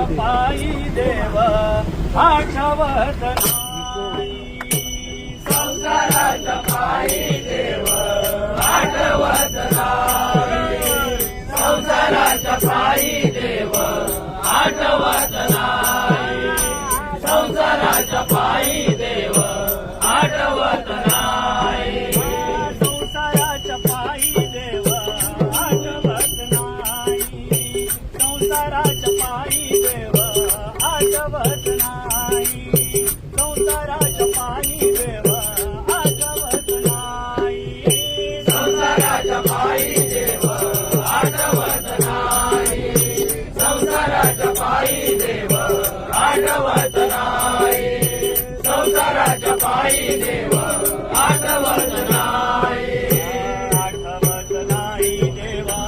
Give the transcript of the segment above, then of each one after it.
संसाराच्या पायी देव आठवत नाही. संसाराच्या पायी देव आठवत नाही. संसाराच्या पायी देव आठवत नाही. संसाराच्या पायी देव आठवत नाही. संसाराच्या पायी देव आठवत नाही. संसाराच्या पायी देव आठवत नाही. संसाराच्या पायी देव आठवत नाही. संसाराच्या पायी देव आठवत नाही. संसाराच्या पायी देव आठवत नाही. संसाराच्या पायी देव आठवत नाही. आठवत नाही देवा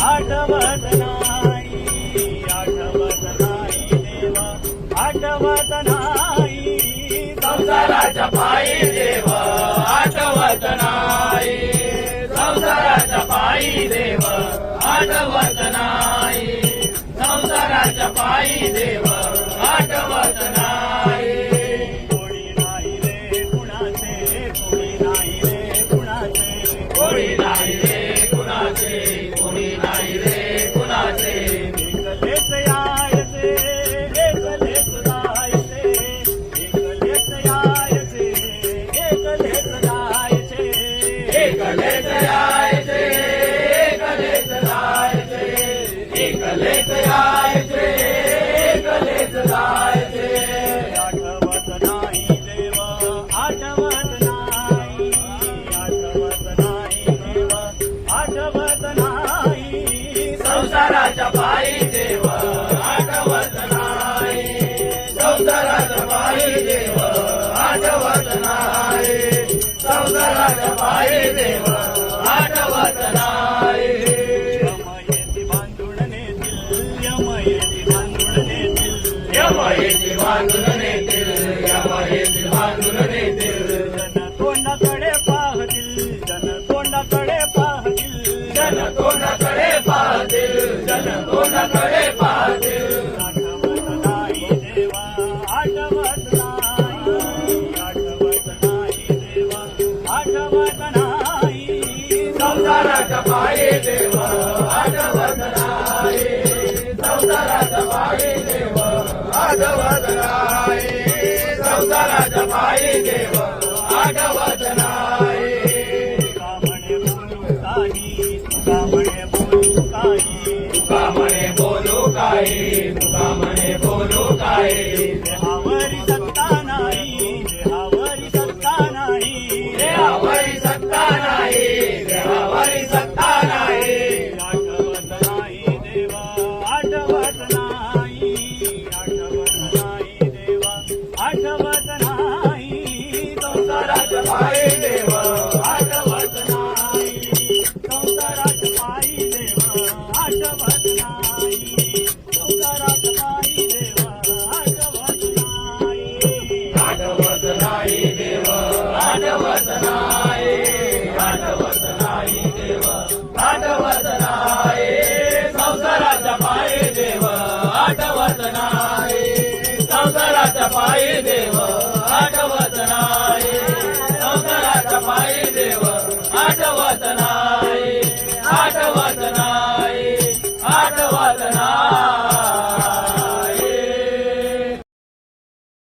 आठवत नाही. आठवत नाही देवा आठवत नाही. संसाराच्या पायी देव आठवत नाही. संसाराच्या पायी देव आठवत नाही. संसाराच्या पायी देव आठवत नाही. कोणी नाही रे कुणाचे, कोणी नाही रे कुणाचे, कोणी नाही रे कुणाचे, कोणी नाही रे कुणाचे. एकलेच यायचे, एकलेच जायचे, एकलेच यायचे, एकलेच जायचे, एकलेच यायचे, एकलेच जायचे, एकलेच यायचे, एकलेच जायचे. आठवत नाही देव आठवत नाही. आठवत नाही देव आठवत नाही. संसाराच्या पायी देव आठवत नाही. संसाराच्या पायी देव आठवत नाही. संसाराच्या पायी देव आठवत नाही. यमयेती बांधून नेतील, यमयेती बांधून नेतील, यमयेती बांधून नेतील, यमयेती बांधून नेतील. जन तोंडाकडे पाहतील, जन तोंडाकडे पाहतील, जन तोंडाकडे पाहतील, जन तोंडाकडे पाहतील. आठवत नाही देवा आठवत नाही. आठवत नाही देवा आठवत नाही. संसाराच्या पायी देव आठवत नाही. संसाराच्या पायी देव आठवत नाही. संसाराच्या पायी देव आठवत नाही. तुका म्हणे बोलू काही, तुका म्हणे बोलू काही, तुका म्हणे बोलू काही, तुका म्हणे बोलू काही. देहावरी सत्ता नाही, देहावरी सत्ता नाही, देहावरी सत्ता नाही, देहावरी सत्ता नाही. आठवत नाही देवा आठवत नाही. आठवत नाही देवा आठवत नाही. संसाराच्या पायी देव आठवत नाही. संसाराच्या पायी देव आठवत नाही. संसाराच्या पायी देव आठवत नाही. आठवत नाही देव आठवत नाही. आठवत नाही देव आठवत नाही. संसाराच्या पायी देव आठवत नाही. संसाराच्या पायी देव आठवत नाही. संसाराच्या पायी देव आठवत नाही. आठवत नाही. आठवत नाही.